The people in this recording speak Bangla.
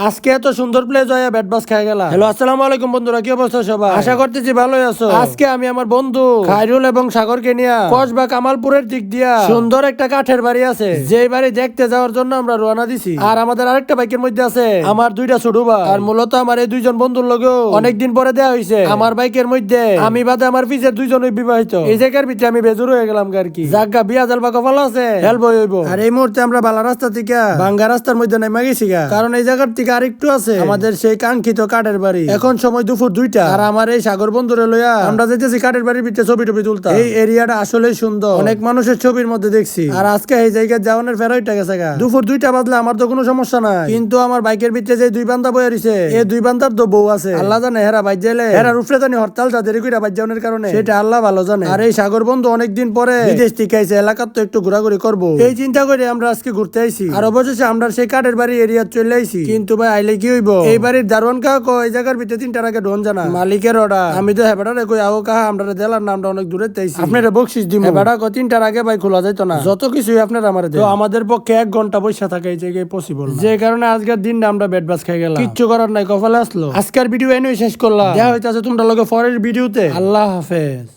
আজকে এত সুন্দর প্লেস হয়ে ব্যাট বাস খেয়ে গেল। হ্যালো, আসসালামু আলাইকুম বন্ধুরা, কি অবস্থা সবাই? আশা করতেছি ভালোই আছো। আজকে আমি আমার বন্ধু খায়রুল এবং সাগরকে নিয়ে কসবা কামালপুরের দিক দিয়া সুন্দর একটা কাঠের বাড়ি আছে, যে বাড়ি দেখতে যাওয়ার জন্য আমরা রওনা দিছি। আর আমাদের আরেকটা বাইকের মধ্যে আছে আমার দুইটা ছোট ভাই। আর মূলত আমার এই দুইজন বন্ধুর লগেও অনেকদিন পরে দেয়া হয়েছে। আমার বাইকের মধ্যে আমি বাদে আমার পিছের দুইজনই বিবাহিত। এই জায়গার ভিতরে আমি বেজুর হয়ে গেলাম আর কি। জাগা বিয়া জাল বাকা ভালো আছে, হেল্প হইব। আর এই মুহূর্তে আমরা বালা রাস্তা থেকে ভাঙ্গা রাস্তার মধ্যে নেমে গেছি গা, কারণ এই জায়গার থেকে আরেকটু আছে আমাদের সেই কাঙ্ক্ষিত কাঠের বাড়ি। এখন সময় দুপুর 2টা। আর আমার এই সাগর বন্ধুরে লইয়া আমরা যেতেছি কাঠের বাড়ির ভিতরে ছবি টবি তুলতাম। এই এরিয়াটা আসলে সুন্দর, অনেক মানুষের ছবির মধ্যে দেখছি। আর আজকে এই জায়গায় যাওয়ানোর ফেরাইটা গেছে গা। দুপুর 2টা বাজলে আমার তো কোনো সমস্যা নাই, কিন্তু আমার বাইকের ভিতরে যে দুই বান্দা বয়ে রইছে, এই দুই বান্দার তো বউ আছে। আল্লাহ জানে হেরা বাইক যাইলে হেরা রুফরে জানি হরতাল যা দেরি কইরা বাইক যাওয়ানোর কারণে, সেটা আল্লাহ ভালো জানে। আর এই সাগর বন্ধু অনেকদিন পরে বিদেশ থেকে আইছে, এলাকার তো একটু ঘোরাঘুরি করবো এই চিন্তা করে আমরা আজকে ঘুরতে আইছি। আর অবশেষে আমরা সেই কাঠের বাড়ি এরিয়া চলে আইছি। কিন্তু ভাই আইলে কি হইব, এই বাড়ির দারোয়ান কাকা এই জায়গার ভিতরে 3টার আগে ঢোন জানা মালিকের অর্ডার। আমি তো হেবাটারে কই আও কাহা আমরা দেলার নামটা অনেক দূরে তাইছি, আপনারা বকশিস দিমু। হেবাটা কো 3টার আগে ভাই খোলা যাইতো না, যত কিছুই আপনারা আমারে দেন। তো আমাদের পক্ষে 1 ঘন্টা বসে থাকা এই জায়গায় পসিবল না, যে কারণে আজকের দিনটা আমরা বেড বাস খাই গেলাম। কিচ্ছু করার নাই, কপালে আসলো। আজকের ভিডিও এনে শেষ করলাম। দেখা হইতাছে তোমরা লগে পরের ভিডিওতে। আল্লাহ হাফেজ।